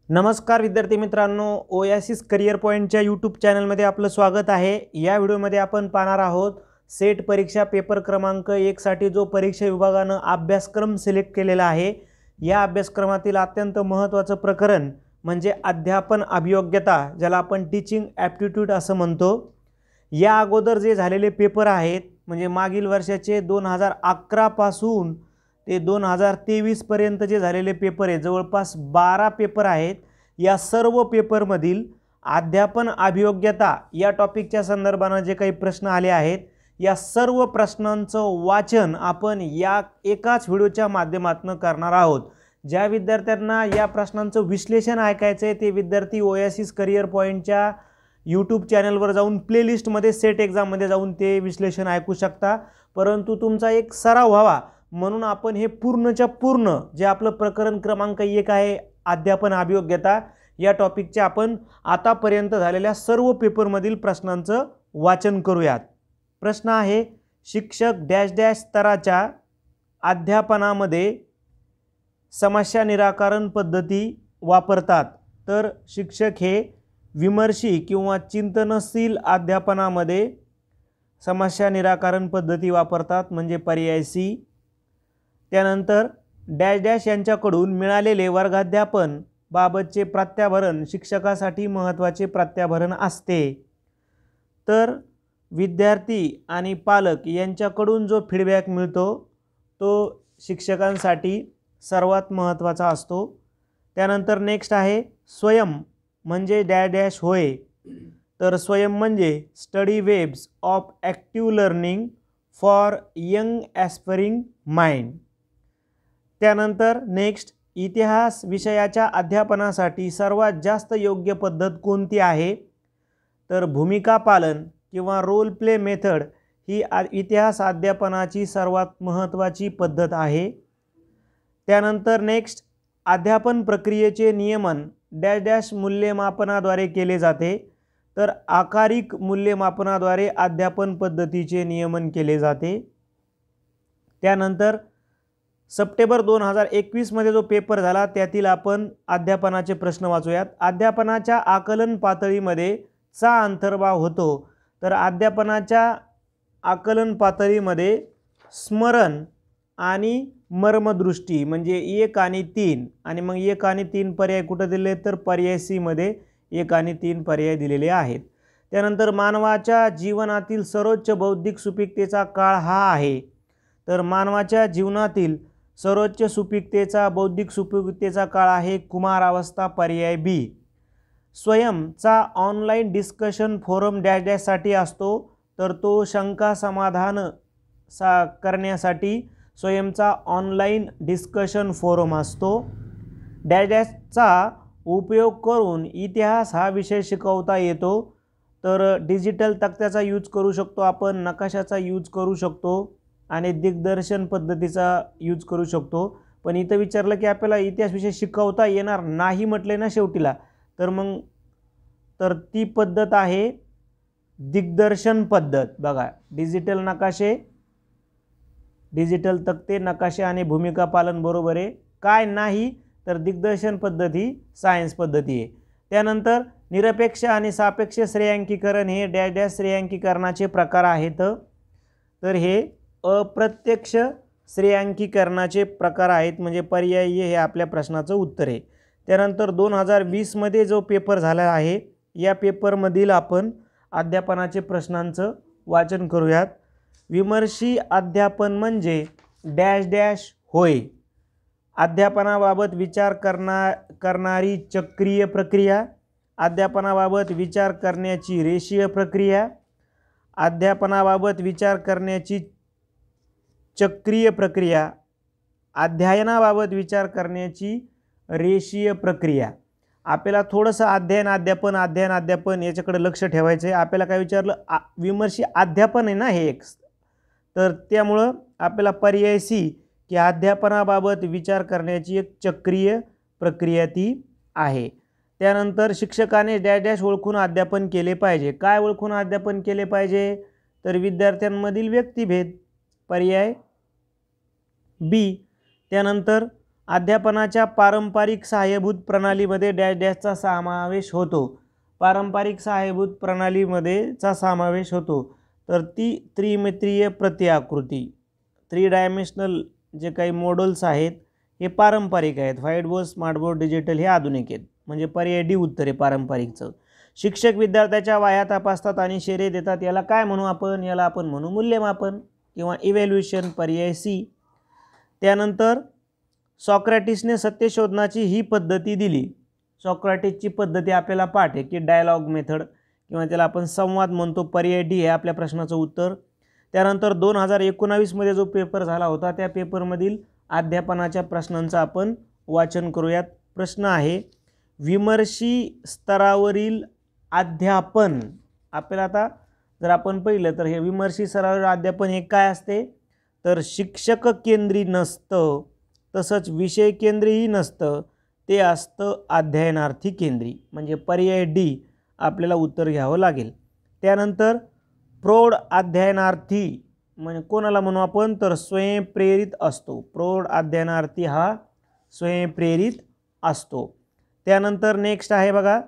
नमस्कार विद्यार्थी मित्रांनो, ओएसिस करियर पॉइंटच्या यूट्यूब चॅनलमध्ये आपलं स्वागत आहे। या व्हिडिओमध्ये आपण पाहणार आहोत सेट परीक्षा पेपर क्रमांक 1 साठी जो परीक्षा विभागानं अभ्यासक्रम सिलेक्ट केलेला आहे। या अभ्यासक्रमातील अत्यंत महत्त्वाचं प्रकरण म्हणजे अध्यापन अभियोग्यता, ज्याला आपण टीचिंग ॲप्टिट्यूड असं म्हणतो। या अगोदर जे झालेले पेपर आहेत म्हणजे मागील वर्षाचे 2011 पासून ते 2023 पर्यंत जे झालेले पेपर आहे, जवळपास 12 पेपर आहेत। या सर्व पेपरमधील अध्यापन अभियोग्यता या टॉपिकच्या संदर्भाने जे काही प्रश्न आले आहेत, या सर्व प्रश्नांचं वाचन आपण या एकाच व्हिडिओच्या माध्यमातून करणार आहोत। ज्या विद्यार्थ्यांना या प्रश्नांचं विश्लेषण ऐकायचं आहे ते विद्यार्थी ओएसिस करियर पॉइंटच्या यूट्यूब चॅनलवर जाऊन प्लेलिस्टमध्ये सेट एक्झाममध्ये जाऊन ते विश्लेषण ऐकू शकता। परंतु तुमचा एक सराव व्हावा म्हणून आपण हे पूर्णच्या पूर्ण जे आपलं प्रकरण क्रमांक 1 आहे अध्यापन अभियोग्यता, या टॉपिकचे आपण आतापर्यंत झालेल्या सर्व पेपरमधील प्रश्नांचं वाचन करूयात। प्रश्न आहे, शिक्षक डॅश डॅश स्तराच्या अध्यापनामध्ये समस्या निराकरण पद्धती वापरतात। तर शिक्षक हे विमर्शी किंवा चिंतनशील अध्यापनामध्ये समस्या निराकरण पद्धती वापरतात, म्हणजे पर्याय सी। त्यानंतर डॅश डॅश यांच्याकडून मिळालेले वर्गाध्यापन बाबतचे प्रत्याभरण शिक्षकासाठी महत्त्वाचे प्रत्याभरण असते। तर विद्यार्थी आणि पालक यांच्याकडून जो फीडबॅक मिळतो तो शिक्षकांसाठी सर्वात महत्त्वाचा असतो। त्यानंतर नेक्स्ट आहे, स्वयं म्हणजे डॅश डॅश होय। तर स्वयं म्हणजे study webs of active learning for young aspiring mind. त्यानंतर नेक्स्ट, इतिहास विषयाच्या अध्यापनासाठी सर्वात जास्त योग्य पद्धत कोणती आहे? तर भूमिका पालन किंवा रोल प्ले मेथड ही इतिहास अध्यापनाची सर्वात महत्त्वाची पद्धत आहे। त्यानंतर नेक्स्ट, अध्यापन प्रक्रियेचे नियमन डॅश डॅश मूल्यमापनाद्वारे केले जाते। तर आकारिक मूल्यमापनाद्वारे अध्यापन पद्धतीचे नियमन केले जाते। त्यानंतर सप्टेंबर 2021 मध्ये जो पेपर झाला त्यातील आपण अध्यापनाचे प्रश्न वाचूयात। अध्यापनाच्या आकलन पातळीमध्ये चा अंतर्भाव होतो। तर अध्यापनाच्या आकलन पातळीमध्ये स्मरण आणि मर्मदृष्टी म्हणजे 1 आणि 3, आणि मग 1 आणि 3 पर्याय कुठे दिले तर पर्याय सी मध्ये 1 आणि 3 पर्याय दिलेले आहेत। त्यानंतर मानवाच्या जीवनातील सर्वोच्च बौद्धिक सुपीकतेचा काळ हा आहे। तर मानवाच्या जीवनातील सर्वोच्च सुपीकतेचा बौद्धिक सुपीकतेचा काळ आहे कुमारावस्था, पर्याय बी। स्वयंचा ऑनलाईन डिस्कशन फोरम डॅश डॅशसाठी असतो। तर तो शंका समाधान करण्यासाठी स्वयंचा ऑनलाईन डिस्कशन फोरम असतो। डॅश डॅशचा उपयोग करून इतिहास हा विषय शिकवता येतो। तर डिजिटल तक्त्याचा यूज करू शकतो आपण, नकाशाचा यूज करू शकतो आणि दिग्दर्शन पद्धतीचा यूज करू शकतो। पण इथं विचारलं की आपल्याला इतिहास विषय शिकवता येणार नाही म्हटले ना शेवटीला, तर ती पद्धत आहे दिग्दर्शन पद्धत। बघा, डिजिटल नकाशे, डिजिटल तक्ते, नकाशे आणि भूमिका पालन बरोबर आहे। काय नाही तर दिग्दर्शन पद्धती सायन्स पद्धती आहे। त्यानंतर निरपेक्ष आणि सापेक्ष श्रेयांकीकरण हे डॅश डॅश श्रेयांकीकरणाचे प्रकार आहेत। तर हे अप्रत्यक्ष श्रेयांकीकरणाचे प्रकार आहेत, म्हणजे पर्याय हे आपल्या प्रश्नाचं उत्तर आहे। त्यानंतर 2020 मध्ये जो पेपर झाला आहे या पेपरमधील आपण अध्यापनाचे प्रश्नांचं वाचन करूयात। विमर्शी अध्यापन म्हणजे डॅश डॅश होय। अध्यापनाबाबत विचार करणारी चक्रीय प्रक्रिया, अध्यापनाबाबत विचार करण्याची रेषीय प्रक्रिया, अध्यापनाबाबत विचार करण्याची चक्रीय प्रक्रिया, अध्ययनाबाबत विचार करण्याची रेषीय प्रक्रिया। आपल्याला थोडंसं अध्ययन अध्यापन याच्याकडे लक्ष ठेवायचं आहे। आपल्याला काय विचारलं, विमर्शी अध्यापन आहे ना हे एक, तर त्यामुळं आपल्याला पर्याय सी की अध्यापनाबाबत विचार करण्याची एक चक्रीय प्रक्रिया ती आहे। त्यानंतर शिक्षकाने डॅश डॅश ओळखून अध्यापन केले पाहिजे। काय ओळखून अध्यापन केले पाहिजे? तर विद्यार्थ्यांमधील व्यक्तिभेद, पर्याय बी। त्यानंतर अध्यापनाच्या पारंपरिक सहाय्यभूत प्रणालीमध्ये डॅश डॅशचा समावेश होतो. पारंपरिक सहाय्यभूत प्रणालीमध्येचा समावेश होतो तर ती त्रिमितीय प्रतिआकृती, 3 डायमेन्शनल जे काही मॉडेल्स आहेत हे पारंपरिक आहेत. White board, smart board, digital हे आधुनिक आहेत. म्हणजे पर्याय डी उत्तर आहे पारंपरिकचं. शिक्षक विद्यार्थ्याच्या वाया तपासतात आणि श्रेय देतात, याला काय म्हणू आपण? याला आपण म्हणू मूल्यमापन किंवा इव्हॅल्युएशन, पर्याय सी. त्यानंतर सॉक्रेटिसने सत्य शोधनाची ही पद्धती दिली. सॉक्रेटिसची पद्धती आपल्याला पाठ आहे की डायलॉग मेथड किंवा त्याला आपण संवाद म्हणतो, पर्याय डी हे आपल्या प्रश्नाचं उत्तर. त्यानंतर 2019 मध्ये जो पेपर झाला होता त्या पेपरमधील अध्यापनाच्या प्रश्नांचं आपण वाचन करूयात. प्रश्न आहे विमर्शी स्तरावरील अध्यापन. आपल्याला आता जर आपण पाहिलं तर हे विमर्शी स्तरावरील अध्यापन हे काय असते तर शिक्षक केंद्री नसतं, तसंच विषय केंद्रीही नसतं, ते असतं अध्ययनार्थी केंद्री. म्हणजे पर्याय डी आपल्याला उत्तर घ्यावं लागेल. त्यानंतर प्रौढ अध्ययनार्थी म्हणजे कोणाला म्हणू आपण तर स्वयंप्रेरित असतो. प्रौढ अध्ययनार्थी हा स्वयंप्रेरित असतो. त्यानंतर नेक्स्ट आहे बघा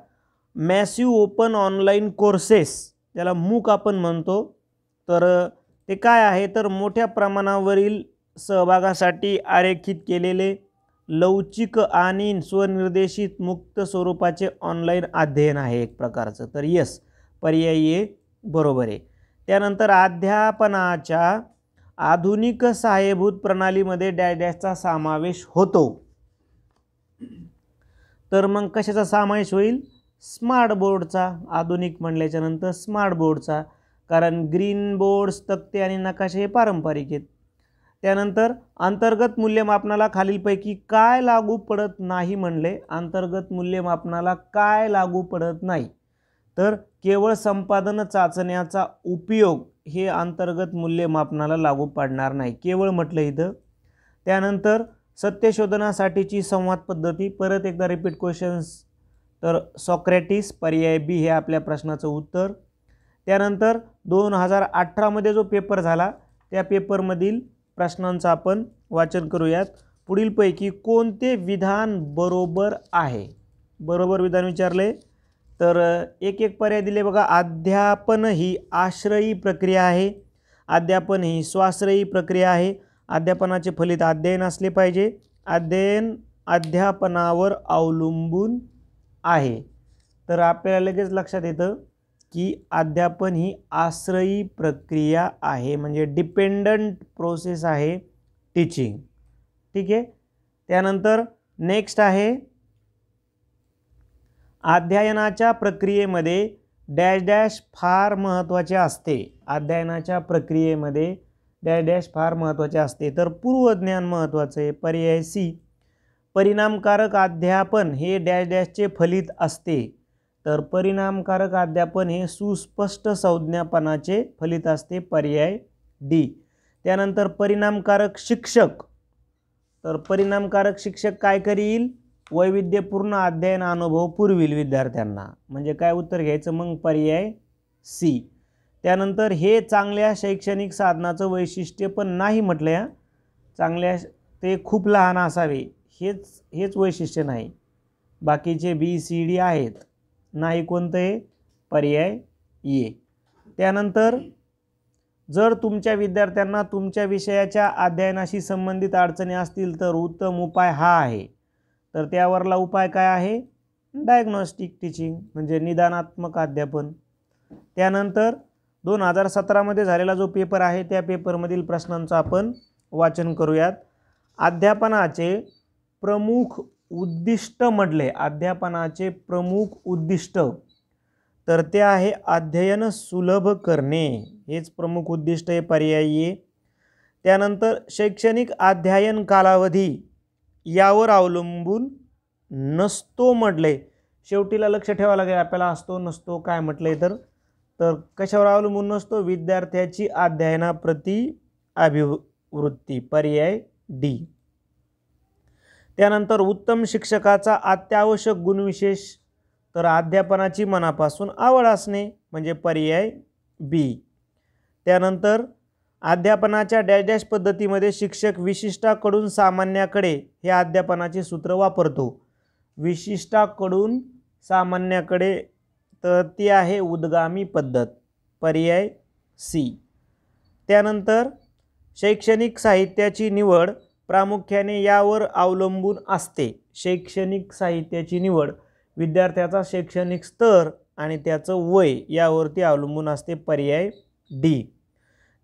मॅसिव्ह ओपन ऑनलाईन कोर्सेस, त्याला मूक आपण म्हणतो. तर ते काय आहे तर मोठ्या प्रमाणावरील सहभागासाठी आरेखित केलेले लवचिक आणि स्वनिर्देशित मुक्त स्वरूपाचे ऑनलाईन अध्ययन आहे एक प्रकारचं. तर यस, पर्याय ए बरोबर आहे. त्यानंतर अध्यापनाच्या आधुनिक सहाय्यभूत प्रणालीमध्ये डॅश डॅशचा समावेश होतो. तर मग कशाचा समावेश होईल? स्मार्ट बोर्डचा. आधुनिक म्हणल्याच्या नंतर स्मार्ट बोर्डचा, कारण ग्रीन बोर्ड्स, तक्ते आणि नकाशे हे पारंपरिक आहेत. त्यानंतर अंतर्गत मूल्यमापनाला खालीलपैकी काय लागू पडत नाही म्हणले? अंतर्गत मूल्यमापनाला काय लागू पडत नाही तर केवळ संपादन चाचण्याचा उपयोग हे अंतर्गत मूल्यमापनाला लागू पडणार नाही, केवळ म्हटलं इथं. त्यानंतर सत्यशोधनासाठीची संवाद पद्धती, परत एकदा रिपीट क्वेश्चन्स, तर सॉक्रेटिस, पर्याय बी हे आपल्या प्रश्नाचं उत्तर. त्यानंतर 2018 मध्ये जो पेपर झाला त्या पेपरमधील प्रश्नांचं आपण वाचन करूयात. पुढीलपैकी कोणते विधान बरोबर आहे? बरोबर विधान विचारले तर एक एक पर्याय दिले बघा. अध्यापन ही आश्रयी प्रक्रिया आहे, अध्यापन ही स्वाश्रयी प्रक्रिया आहे, अध्यापनाचे फलित अध्ययन असले पाहिजे, अध्ययन अध्यापनावर अवलंबून आहे. तर आपल्याला लगेच लक्षात येतं की अध्यापन ही आश्रयी प्रक्रिया आहे, म्हणजे डिपेंडंट प्रोसेस आहे टीचिंग. ठीक आहे. त्यानंतर नेक्स्ट आहे अध्ययनाच्या प्रक्रियेमध्ये डॅश डॅश फार महत्त्वाचे असते. अध्ययनाच्या प्रक्रियेमध्ये डॅश डॅश फार महत्त्वाचे असते तर पूर्वज्ञान महत्त्वाचं आहे, पर्याय सी. परिणामकारक अध्यापन हे डॅश डॅशचे फलित असते तर परिणामकारक अध्यापन हे सुस्पष्ट संज्ञापनाचे फलित असते, पर्याय डी. त्यानंतर परिणामकारक शिक्षक, तर परिणामकारक शिक्षक काय करील? वैविध्यपूर्ण अध्ययन अनुभव पुरविल विद्यार्थ्यांना. म्हणजे काय उत्तर घ्यायचं मग? पर्याय सी. त्यानंतर हे चांगल्या शैक्षणिक साधनाचं वैशिष्ट्य पण नाही म्हटलं या. चांगल्या ते खूप लहान असावे हेच वैशिष्ट्य नाही, बाकीचे बी सी डी आहेत. नाही कोणतं आहे? पर्याय ए. त्यानंतर जर तुमच्या विद्यार्थ्यांना तुमच्या विषयाच्या अध्ययनाशी संबंधित अडचणी असतील तर उत्तम उपाय हा आहे. तर त्यावरला उपाय काय आहे? डायग्नोस्टिक टीचिंग म्हणजे निदानात्मक अध्यापन. त्यानंतर 2017 मध्ये झालेला जो पेपर आहे त्या पेपरमधील प्रश्नांचं आपण वाचन करूयात. अध्यापनाचे प्रमुख उद्दिष्ट म्हटले, अध्यापनाचे प्रमुख उद्दिष्ट तर ते आहे अध्ययन सुलभ करणे, हेच प्रमुख उद्दिष्ट आहे, पर्याय ए. त्यानंतर शैक्षणिक अध्ययन कालावधी यावर अवलंबून नसतो म्हटले. शेवटीला लक्ष ठेवावं लागेल आपल्याला, असतो नसतो काय म्हटले तर कशावर अवलंबून नसतो? विद्यार्थ्याची अध्ययनाप्रती अभिवृत्ती, पर्याय डी. त्यानंतर उत्तम शिक्षकाचा अत्यावश्यक गुणविशेष तर अध्यापनाची मनापासून आवड असणे, म्हणजे पर्याय बी. त्यानंतर अध्यापनाच्या डॅश डॅश पद्धतीमध्ये शिक्षक विशिष्टाकडून सामान्याकडे हे अध्यापनाचे सूत्र वापरतो। विशिष्टाकडून सामान्याकडे, तर ती आहे उद्गामी पद्धत, पर्याय सी। त्यानंतर शैक्षणिक साहित्याची निवड प्रामुख्याने यावर अवलंबून असते। शैक्षणिक साहित्याची निवड विद्यार्थ्याचा शैक्षणिक स्तर आणि त्याचं वय यावरती अवलंबून असते, पर्याय डी।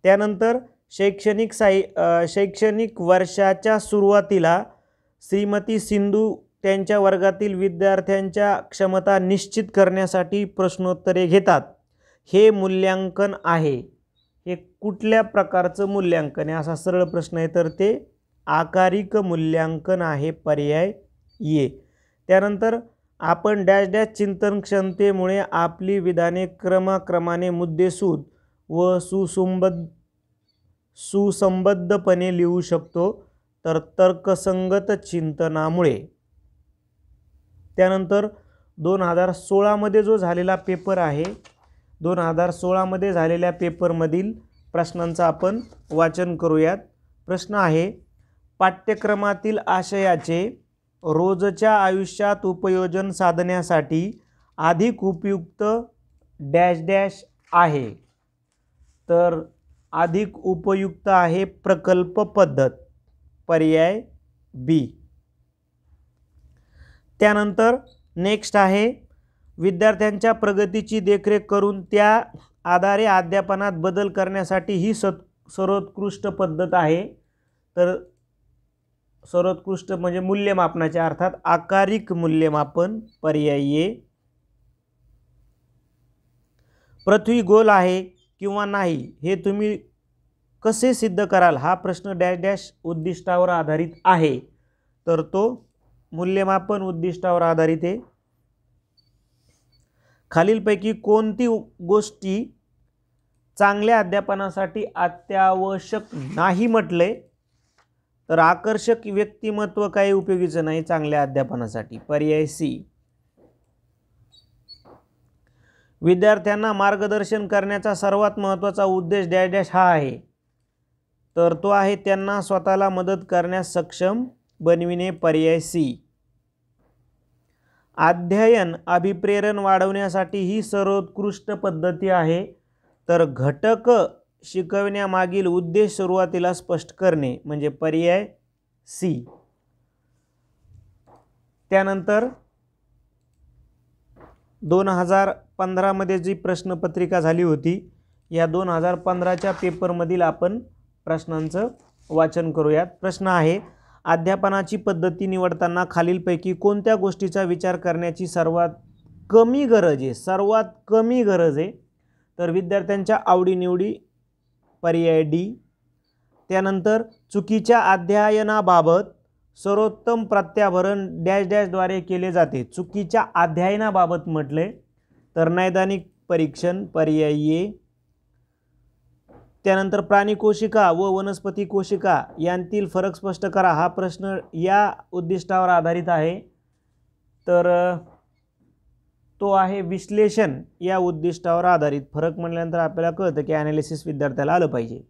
त्यानंतर शैक्षणिक वर्षाच्या सुरुवातीला श्रीमती सिंधू त्यांच्या वर्गातील विद्यार्थ्यांच्या क्षमता निश्चित करण्यासाठी प्रश्नोत्तरे घेतात। हे मूल्यांकन आहे। हे कुठल्या प्रकारचं मूल्यांकन आहे असा सरळ प्रश्न आहे, तर ते आकारिक मूल्यांकन आहे, पर्याय ए। त्यानंतर आपण डॅश डॅश चिंतन क्षमतेमुळे आपली विधाने क्रमाक्रमाने मुद्देसूद व सुसंबद्धपणे लिहू शकतो, तर तर्कसंगत चिंतनामुळे। त्यानंतर 2016 मध्ये जो झालेला पेपर आहे, 2016 मध्ये झालेल्या पेपरमधील प्रश्नांचं आपण वाचन करूयात। प्रश्न आहे, पाठ्यक्रमातील आशयाचे रोजच्या आयुष्यात उपयोजन साधण्यासाठी अधिक उपयुक्त डॅश डॅश आहे, तर अधिक उपयुक्त आहे प्रकल्प पद्धत, पर्याय बी। त्यानंतर नेक्स्ट आहे, विद्यार्थ्यांच्या प्रगतीची देखरेख करून त्या आधारे अध्यापनात बदल करण्यासाठी ही सर्वोत्कृष्ट पद्धत आहे, तर सर्वोत्कृष्ट म्हणजे मूल्यमापनाच्या अर्थात आकारिक मूल्यमापन, पर्याय ए। पृथ्वी गोल आहे किंवा नाही हे तुम्ही कसे सिद्ध कराल हा प्रश्न डॅश डॅश उद्दिष्टावर आधारित आहे, तर तो मूल्यमापन उद्दिष्टावर आधारित आहे। खालीलपैकी कोणती गोष्टी चांगल्या अध्यापनासाठी अत्यावश्यक नाही म्हटले, तर आकर्षक व्यक्तिमत्व काही उपयोगीचं नाही चांगल्या अध्यापनासाठी, पर्याय सी। विद्यार्थ्यांना मार्गदर्शन करण्याचा सर्वात महत्त्वाचा उद्देश डॅश डॅश हा आहे, तर तो आहे त्यांना स्वतःला मदत करण्यास सक्षम बनविणे, पर्याय सी। अध्ययन अभिप्रेरण वाढवण्यासाठी ही सर्वोत्कृष्ट पद्धती आहे, तर घटक शिकवण्यामागील उद्देश सुरुवातीला स्पष्ट करणे, म्हणजे पर्याय सी। त्यानंतर 2015 मध्ये जी प्रश्नपत्रिका झाली होती, या 2015च्या पेपरमधील आपण प्रश्नांचं वाचन करूयात। प्रश्न आहे, अध्यापनाची पद्धती निवडताना खालीलपैकी कोणत्या गोष्टीचा विचार करण्याची सर्वात कमी गरज आहे, तर विद्यार्थ्यांच्या आवडीनिवडी, पर्याय डी। त्यानंतर चुकीच्या अध्ययनाबाबत सर्वोत्तम प्रत्याभरण डॅश डॅशद्वारे केले जाते। चुकीच्या अध्ययनाबाबत म्हटले तर नैदानिक परीक्षण, पर्याय ए। त्यानंतर प्राणी कोशिका व वनस्पती कोशिका यांतील फरक स्पष्ट करा हा प्रश्न या उद्दिष्टावर आधारित आहे, तर तो आहे विश्लेषण या उद्दिष्टावर आधारित। फरक म्हटल्यानंतर आपल्याला कळतं की ॲनालिसिस विद्यार्थ्याला आलं पाहिजे।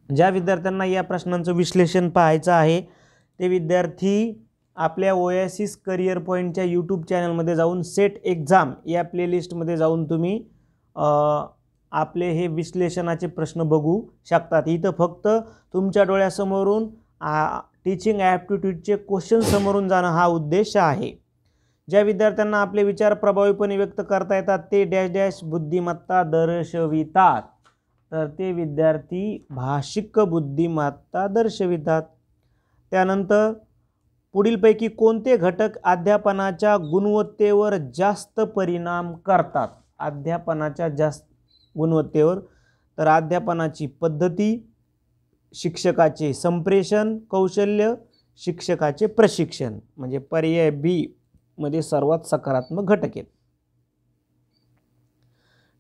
ज्या विद्यार्थ्यांना या प्रश्नांचं विश्लेषण पाहायचं आहे ते विद्यार्थी आपल्या ओएसिस करियर पॉईंटच्या यूट्यूब चॅनलमध्ये जाऊन सेट एक्झाम या प्लेलिस्टमध्ये जाऊन तुम्ही आपले हे विश्लेषणाचे प्रश्न बघू शकतात। इथं फक्त तुमच्या डोळ्यासमोरून टीचिंग ॲप्टिट्यूडचे क्वेश्चन समोरून जाणं हा उद्देश आहे। ज्या विद्यार्थ्यांना आपले विचार प्रभावीपणे व्यक्त करता येतात ते डॅश डॅश बुद्धिमत्ता दर्शवितात, तर ते विद्यार्थी भाषिक बुद्धिमत्ता दर्शवितात। त्यानंतर पुढीलपैकी कोणते घटक अध्यापनाच्या गुणवत्तेवर जास्त परिणाम करतात? अध्यापनाच्या जास्त गुणवत्तेवर, तर अध्यापनाची पद्धती, शिक्षकाचे संप्रेषण कौशल्य, शिक्षकाचे प्रशिक्षण, म्हणजे पर्याय बी मध्ये सर्वात सकारात्मक घटक आहेत।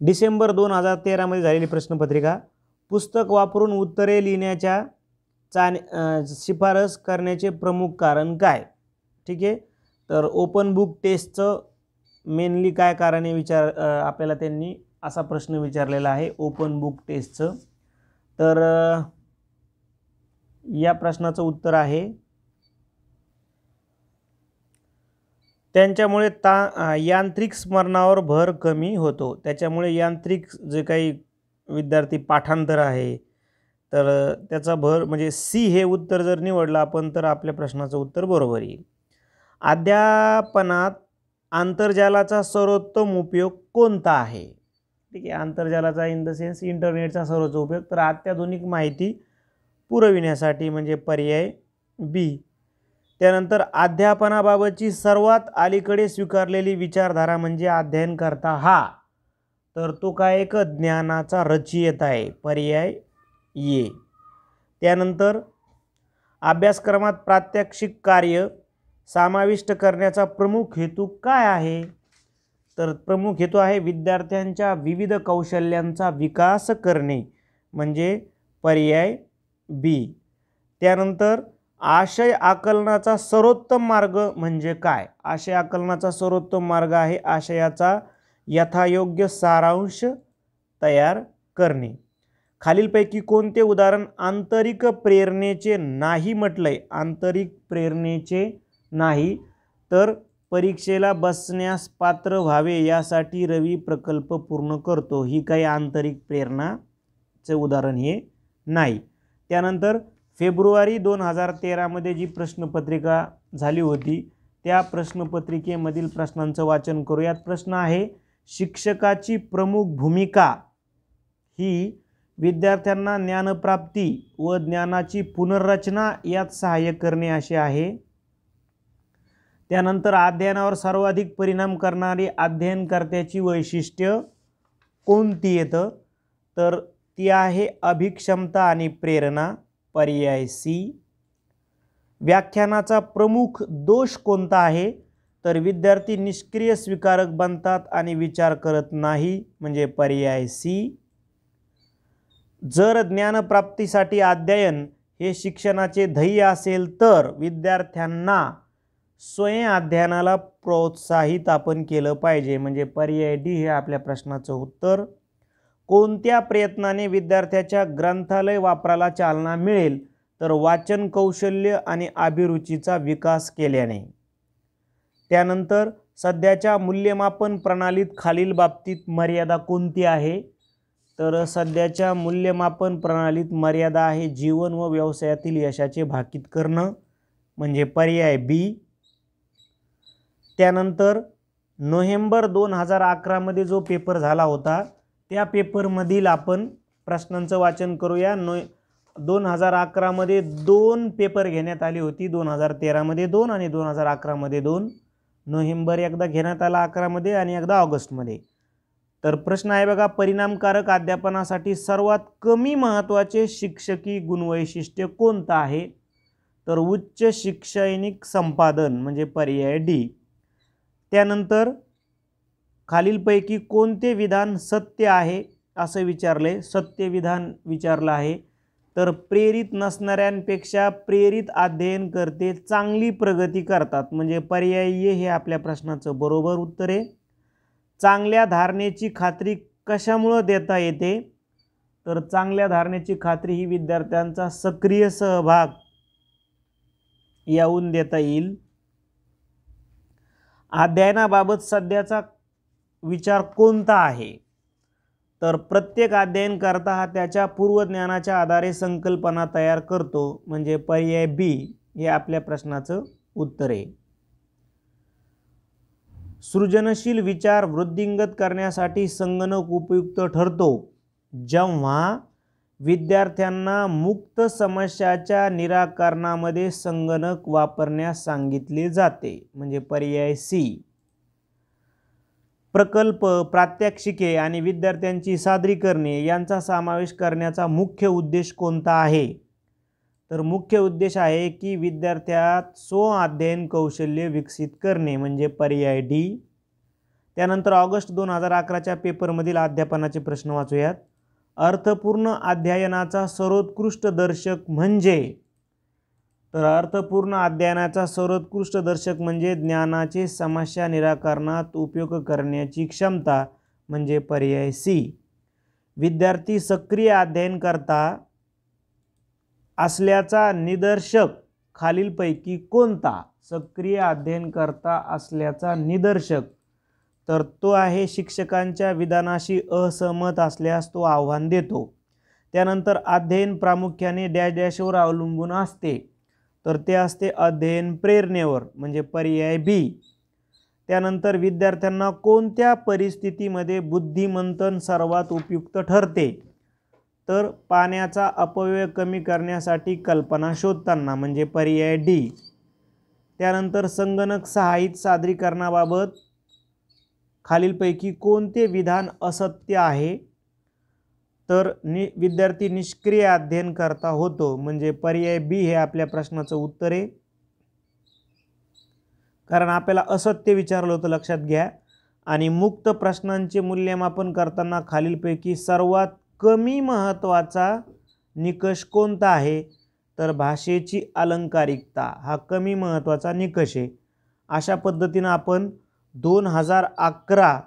डिसेंबर 2013 मध्ये झालेली प्रश्नपत्रिका, पुस्तक वापरून उत्तरे लिहिण्याच्या शिफारस करण्याचे प्रमुख कारण काय? ठीक आहे, तर ओपन बुक टेस्टचं मेनली काय कारणे आपल्याला त्यांनी असा प्रश्न विचारलेला आहे ओपन बुक टेस्टचं। तर या प्रश्नाचं उत्तर आहे त्यांच्यामुळे यांत्रिक स्मरणावर भर कमी होतो। त्याच्यामुळे यांत्रिक जे काही विद्यार्थी पाठांतर आहे तर त्याचा भर म्हणजे सी हे उत्तर जर निवडलं आपण तर आपल्या प्रश्नाचं उत्तर बरोबर येईल। अध्यापनात आंतरजालाचा सर्वोत्तम उपयोग कोणता आहे? ठीक आहे, आंतरजालाचा इन द सेन्स इंटरनेटचा सर्वोच्च उपयोग तर अत्याधुनिक माहिती पुरविण्यासाठी म्हणजे पर्याय बी। त्यानंतर अध्यापनाबाबतची सर्वात अलीकडे स्वीकारलेली विचारधारा म्हणजे अध्ययनकर्ता हा, तर तो काय एक ज्ञानाचा रचयिता आहे, पर्याय ए। त्यानंतर अभ्यासक्रमात प्रात्यक्षिक कार्य समाविष्ट करण्याचा प्रमुख हेतू काय आहे? तर प्रमुख हेतू आहे विद्यार्थ्यांच्या विविध कौशल्यांचा विकास करणे म्हणजे पर्याय बी। त्यानंतर आशय आकलनाचा सर्वोत्तम मार्ग म्हणजे काय? आशय आकलनाचा सर्वोत्तम मार्ग आहे आशयाचा यथायोग्य सारांश तयार करणे। खालीलपैकी कोणते उदाहरण आंतरिक प्रेरणेचे नाही म्हटलंय? आंतरिक प्रेरणेचे नाही तर परीक्षेला बसण्यास पात्र व्हावे यासाठी रवी प्रकल्प पूर्ण करतो, ही काही आंतरिक प्रेरणाचे उदाहरण हे नाही। त्यानंतर फेब्रुवारी 2013 मध्ये जी प्रश्नपत्रिका झाली होती त्या प्रश्नपत्रिकेमधील प्रश्नांचं वाचन करूयात। प्रश्न आहे शिक्षकाची प्रमुख भूमिका ही विद्यार्थ्यांना ज्ञानप्राप्ती व ज्ञानाची पुनर्रचना यात सहाय्य करणे असे आहे। त्यानंतर अध्ययनावर सर्वाधिक परिणाम करणारी अध्ययनकर्त्याची वैशिष्ट्य कोणती येतं? तर ती आहे अभिक्षमता आणि प्रेरणा, पर्याय सी। व्याख्यानाचा प्रमुख दोष कोणता आहे? तर विद्यार्थी निष्क्रिय स्वीकारक बनतात आणि विचार करत नाही म्हणजे पर्याय सी। जर ज्ञानप्राप्तीसाठी अध्ययन हे शिक्षणाचे ध्येय असेल तर विद्यार्थ्यांना स्वयं अध्ययनाला प्रोत्साहित आपण केलं पाहिजे म्हणजे पर्याय डी हे आपल्या प्रश्नाचं उत्तर। कोणत्या प्रयत्नाने विद्यार्थ्याच्या ग्रंथालय वापराला चालना मिळेल? तर वाचन कौशल्य आणि अभिरुचीचा विकास केल्याने। त्यानंतर सध्याच्या मूल्यमापन प्रणालीत खालील बाबतीत मर्यादा कोणती आहे? तर सध्याच्या मूल्यमापन प्रणालीत मर्यादा आहे जीवन व व्यवसायातील यशाचे भाकीत करणं म्हणजे पर्याय बी। त्यानंतर नोव्हेंबर 2011 मध्ये जो पेपर झाला होता त्या पेपरमधील आपण प्रश्नांचं वाचन करूया। 2011 मध्ये 2 पेपर घेण्यात आली होती, 2013 मध्ये 2 आणि 2011 मध्ये 2। नोव्हेंबर एकदा घेण्यात आला 11 मध्ये आणि एकदा ऑगस्ट मध्ये। तर प्रश्न आहे बघा, परिणामकारक अध्यापनासाठी सर्वात कमी महत्त्वाचे शिक्षकी गुणवैशिष्ट्य कोणतं आहे? तर उच्च शैक्षणिक संपादन म्हणजे पर्याय डी। त्यानंतर खालीलपैकी कोणते विधान सत्य आहे असं विचारले? सत्य विधान विचारलं आहे तर प्रेरित नसणाऱ्यांपेक्षा प्रेरित अध्ययनकर्ते चांगली प्रगती करतात म्हणजे पर्याय ए हे आपल्या प्रश्नाचं बरोबर उत्तर आहे। चांगल्या धारणेची खात्री कशामुळे देता येते? तर चांगल्या धारणेची खात्री ही विद्यार्थ्यांचा सक्रिय सहभाग यावून देता येईल। अध्ययनाबाबत सध्याचा विचार कोणता आहे? तर प्रत्येक अध्ययनकर्ता हा त्याच्या पूर्वज्ञानाच्या आधारे संकल्पना तयार करतो म्हणजे पर्याय बी हे आपल्या प्रश्नाचं उत्तर आहे। सृजनशील विचार वृद्धिंगत करण्यासाठी संगणक उपयुक्त ठरतो जेव्हा विद्यार्थ्यांना मुक्त समस्याच्या निराकरणामध्ये संगणक वापरण्यास सांगितले जाते म्हणजे पर्याय सी। प्रकल्प, प्रात्यक्षिके आणि विद्यार्थ्यांची सादरीकरणे यांचा समावेश करण्याचा मुख्य उद्देश कोणता आहे? तर मुख्य उद्देश आहे की विद्यार्थ्यात स्व अध्ययन कौशल्य विकसित करणे म्हणजे पर्याय डी। त्यानंतर ऑगस्ट 2011च्या पेपरमधील अध्यापनाचे प्रश्न वाचूयात। अर्थपूर्ण अध्ययनाचा सर्वोत्कृष्ट दर्शक म्हणजे? तर अर्थपूर्ण अध्ययनाचा सर्वोत्कृष्ट दर्शक म्हणजे ज्ञानाचे समस्या निराकरणात उपयोग करण्याची क्षमता म्हणजे पर्याय सी. विद्यार्थी सक्रिय अध्ययन करता असल्याचा निदर्शक खालीलपैकी कोणता? सक्रिय अध्ययन करता असल्याचा निदर्शक, तर तो आहे शिक्षकांच्या विधानाशी असहमत असल्यास तो आव्हान देतो. त्यानंतर अध्ययन प्रामुख्याने डॅश डॅशवर अवलंबून असते, तर ते असते अध्ययन प्रेरणेवर म्हणजे पर्याय बी. त्यानंतर विद्यार्थ्यांना कोणत्या परिस्थितीमध्ये बुद्धिमंथन सर्वात उपयुक्त ठरते? तर पाण्याचा अपव्यय कमी करण्यासाठी कल्पना शोधताना म्हणजे पर्याय डी. त्यानंतर संगणक सहाय्यित सादरीकरणाबाबत खालीलपैकी कोणते विधान असत्य आहे? तर विद्यार्थी निष्क्रिय अध्ययन करता होतो म्हणजे पर्याय बी हे आपल्या प्रश्नाचं उत्तर आहे. कारण आपल्याला असत्य विचारलं होतं, लक्षात घ्या. आणि मुक्त प्रश्नांचे मूल्यमापन करताना खालीलपैकी सर्वात कमी महत्त्वाचा निकष कोणता आहे? तर भाषेची अलंकारिकता हा कमी महत्त्वाचा निकष आहे. अशा पद्धतीनं आपण 2011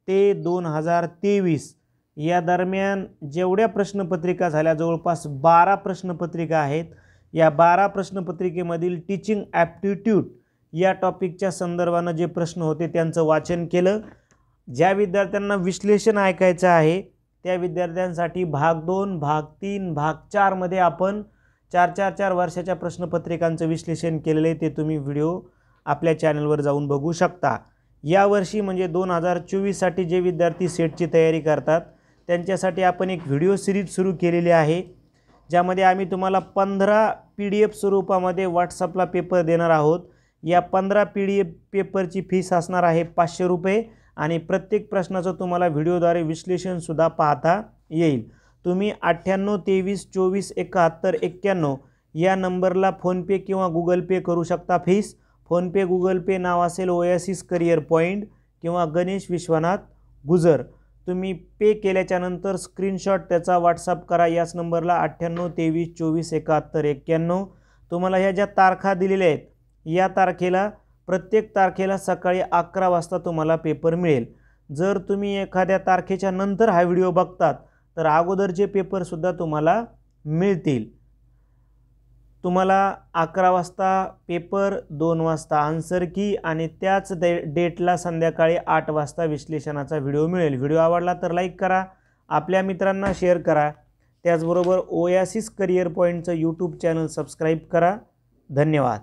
ते 2023 या दरम्यान जेवढ्या प्रश्नपत्रिका झाल्या, जवळपास 12 प्रश्नपत्रिका आहेत. या 12 प्रश्नपत्रिकेमधील टीचिंग ॲप्टिट्यूड या टॉपिकच्या संदर्भानं जे प्रश्न होते त्यांचं वाचन केलं. ज्या विद्यार्थ्यांना विश्लेषण ऐकायचं आहे त्या विद्यार्थ्यांसाठी भाग 2, भाग 3, भाग 4 मध्ये आपण 4 वर्षाच्या प्रश्नपत्रिकांचं विश्लेषण केलेलं आहे. ते तुम्ही व्हिडिओ आपल्या चॅनलवर जाऊन बघू शकता. यावर्षी म्हणजे 2024 साठी जे विद्यार्थी सेटची तयारी करतात त्यांच्यासाठी आपण एक व्हिडिओ सिरीज सुरू केलेली आहे, ज्यामध्ये आम्ही तुम्हाला 15 PDF स्वरूपामध्ये व्हॉट्सअपला पेपर देणार आहोत. या 15 PDF पेपरची फीस असणार आहे 500 रुपये आणि प्रत्येक प्रश्नाचं तुम्हाला व्हिडिओद्वारे विश्लेषणसुद्धा पाहता येईल. तुम्ही 98 23 24 71 91 या नंबरला फोनपे किंवा गुगल पे करू शकता. फीस फोनपे गुगल पे नाव असेल ओएसिस करियर पॉईंट किंवा गणेश विश्वनाथ गुजर. तुम्ही पे केल्याच्या नंतर स्क्रीनशॉट त्याचा व्हॉट्सअप करा याच नंबरला 98 23 24 71 91. तुम्हाला ह्या ज्या तारखा दिलेल्या आहेत या तारखेला प्रत्येक तारखेला सकाळी 11 वाजता तुम्हाला पेपर मिळेल. जर तुम्ही एखाद्या तारखेच्या नंतर हा व्हिडिओ बघतात तर अगोदरचे पेपरसुद्धा तुम्हाला मिळतील. तुम्हाला 11 वाजता पेपर, 2 वाजता आन्सर की आणि त्याच डेटला संध्याकाळी 8 वाजता विश्लेषणाचा व्हिडिओ मिळेल. व्हिडिओ आवडला तर लाईक करा, आपल्या मित्रांना शेअर करा. त्याचबरोबर ओएसिस करियर पॉईंटचं यूट्यूब चॅनल सबस्क्राईब करा. धन्यवाद.